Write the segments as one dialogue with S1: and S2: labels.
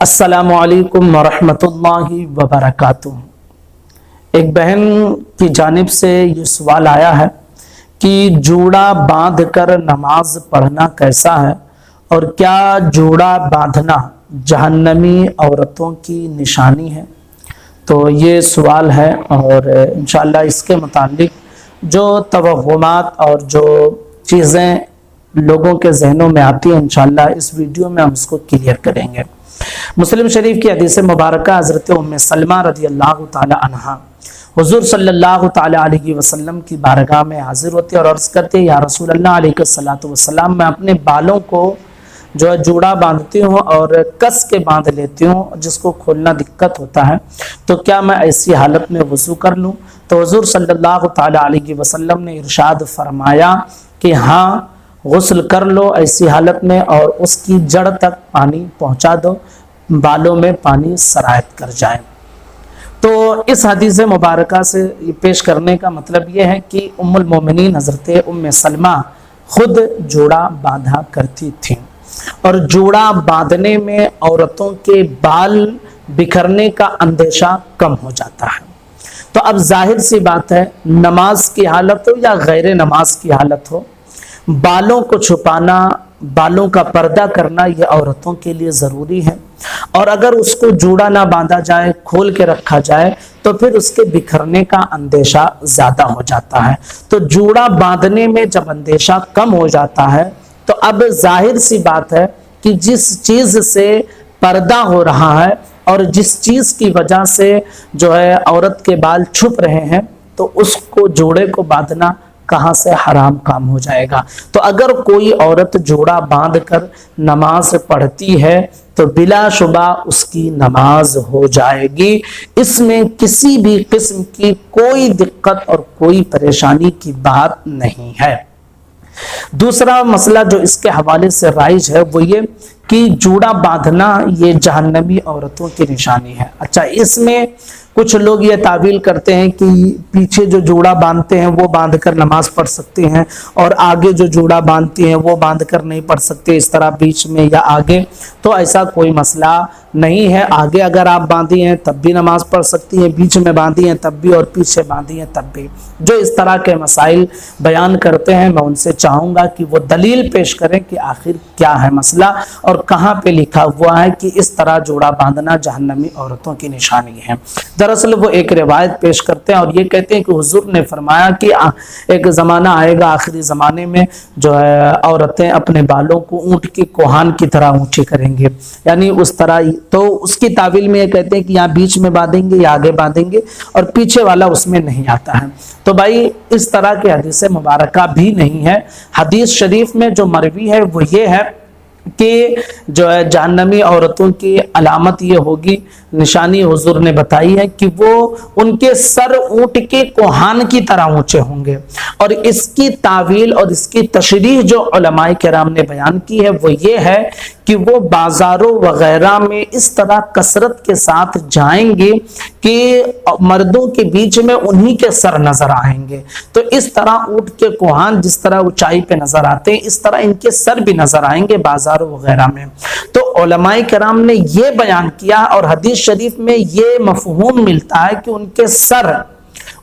S1: अस्सलामु अलैकुम वरहमतुल्लाहि वबरकातुह। एक बहन की जानिब से ये सवाल आया है कि जोड़ा बांध कर नमाज पढ़ना कैसा है और क्या जोड़ा बांधना जहन्नमी औरतों की निशानी है। तो ये सवाल है और इंशाअल्लाह इसके मुतालिक जो तवहुमात और जो चीज़ें लोगों के जहनों में आती हैं इंशाअल्लाह इस वीडियो में हम इसको क्लियर करेंगे। मुस्लिम शरीफ की हदीस मुबारक हज़रत उम्मे सलमा रज़ी अल्लाह ताला अन्हा हुज़ूर सल्लल्लाहु ताला अलैहि वसल्लम की बारगाह में हाजिर होते और अर्ज़ करते, या रसूल अल्लाह अलैहिस्सलातु वस्सलाम, मैं अपने बालों को जो है जोड़ा बांधती हूँ और कस के बांध लेती हूँ, जिसको खोलना दिक्कत होता है, तो क्या मैं ऐसी हालत में वज़ू कर लूँ। तो हुज़ूर सल्लल्लाहु ताला अलैहि वसल्लम ने इरशाद फरमाया कि हाँ, गुस्ल कर लो ऐसी हालत में और उसकी जड़ तक पानी पहुँचा दो, बालों में पानी सरायत कर जाए। तो इस हदीस मुबारका से पेश करने का मतलब ये है कि उम्मुल मोमिनीन हज़रत उम्मे सलमा खुद जोड़ा बांधा करती थी और जोड़ा बांधने में औरतों के बाल बिखरने का अंदेशा कम हो जाता है। तो अब जाहिर सी बात है, नमाज की हालत हो या गैर नमाज की हालत हो, बालों को छुपाना, बालों का पर्दा करना ये औरतों के लिए ज़रूरी है। और अगर उसको जोड़ा ना बांधा जाए, खोल के रखा जाए, तो फिर उसके बिखरने का अंदेशा ज़्यादा हो जाता है। तो जोड़ा बांधने में जब अंदेशा कम हो जाता है तो अब जाहिर सी बात है कि जिस चीज़ से पर्दा हो रहा है और जिस चीज़ की वजह से जो है औरत के बाल छुप रहे हैं, तो उसको जोड़े को बांधना कहाँ से हराम काम हो जाएगा। तो अगर कोई औरत जोड़ा बांध कर नमाज पढ़ती है तो बिलाशुबा उसकी नमाज हो जाएगी, इसमें किसी भी किस्म की कोई दिक्कत और कोई परेशानी की बात नहीं है। दूसरा मसला जो इसके हवाले से राइज है वो ये कि जोड़ा बांधना ये जहन्नमी औरतों की निशानी है। अच्छा, इसमें कुछ लोग ये तावील करते हैं कि पीछे जो जोड़ा बांधते हैं वो बांध कर नमाज पढ़ सकते हैं और आगे जो जोड़ा बांधती हैं वो बांध कर नहीं पढ़ सकते, इस तरह बीच में या आगे। तो ऐसा कोई मसला नहीं है। आगे अगर आप बांधी हैं तब भी नमाज पढ़ सकती हैं, बीच में बांधी हैं तब भी और पीछे बांधी हैं तब भी। जो इस तरह के मसाइल बयान करते हैं मैं उनसे चाहूँगा कि वो दलील पेश करें कि आखिर क्या है मसला और कहाँ पे लिखा हुआ है कि इस तरह जोड़ा बांधना जहन्नमी औरतों की निशानी है। दरअसल वो एक रिवायत पेश करते हैं और ये कहते हैं कि हुजूर ने फरमाया कि एक ज़माना आएगा, आखिरी ज़माने में जो है औरतें अपने बालों को ऊँट की कोहान की तरह ऊँचे करेंगे, यानी उस तरह। तो उसकी तावील में ये कहते हैं कि यहाँ बीच में बांधेंगे या आगे बांधेंगे और पीछे वाला उसमें नहीं आता है। तो भाई इस तरह के हदीस मुबारका भी नहीं है। हदीस शरीफ में जो मरवी है वो ये है कि जो है जहन्नमी औरतों की अलामत ये होगी, निशानी हुजूर ने बताई है कि वो उनके सर ऊंट के कोहान की तरह ऊंचे होंगे। और इसकी तावील और इसकी तशरीह जो उलमाए किराम ने बयान की है वो ये है कि वो बाजारों वगैरह में इस तरह कसरत के साथ जाएंगे कि मर्दों के बीच में उन्हीं के सर नजर आएंगे। तो इस तरह ऊंट के कोहान जिस तरह ऊंचाई पे नजर आते हैं, इस तरह इनके सर भी नजर आएंगे बाजारों वगैरह में। तो उलमाए किराम ने ये बयान किया और हदीस शरीफ में ये मफहूम मिलता है कि उनके सर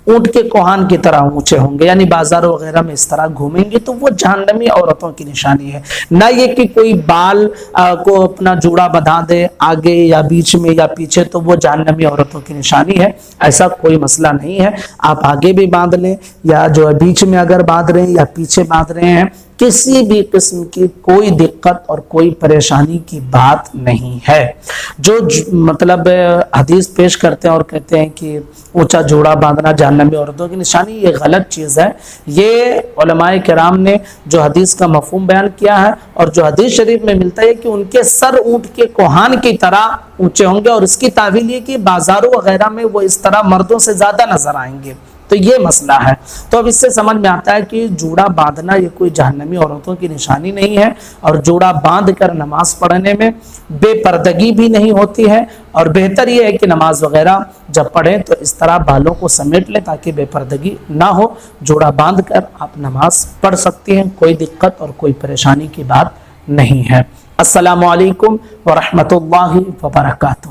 S1: ऊंट के कोहान की तरह ऊंचे होंगे, यानी बाजारों वगैरह में इस तरह घूमेंगे, तो वो जहन्नमी औरतों की निशानी है। ना ये कि कोई बाल को अपना जोड़ा बंधा दे आगे या बीच में या पीछे तो वो जहन्नमी औरतों की निशानी है, ऐसा कोई मसला नहीं है। आप आगे भी बांध लें या जो है बीच में अगर बांध रहे हैं या पीछे बांध रहे हैं, किसी भी किस्म की कोई दिक्कत और कोई परेशानी की बात नहीं है। जो मतलब हदीस पेश करते हैं और कहते हैं कि ऊंचा जोड़ा बांधना जहन्नमी औरतों की निशानी, ये गलत चीज़ है। ये उलमाए किराम ने जो हदीस का मफहूम बयान किया है और जो हदीस शरीफ में मिलता है कि उनके सर ऊंट के कोहान की तरह ऊंचे होंगे और इसकी तावील ये कि बाजारों वगैरह में वो इस तरह मर्दों से ज़्यादा नजर आएंगे। तो ये मसला है। तो अब इससे समझ में आता है कि जोड़ा बांधना ये कोई जहन्नमी औरतों की निशानी नहीं है और जोड़ा बांध कर नमाज पढ़ने में बेपर्दगी भी नहीं होती है। और बेहतर ये है कि नमाज वगैरह जब पढ़ें तो इस तरह बालों को समेट लें ताकि बेपर्दगी ना हो। जोड़ा बांध कर आप नमाज पढ़ सकती हैं, कोई दिक्कत और कोई परेशानी की बात नहीं है। السلام علیکم ورحمۃ اللہ وبرکاتہ۔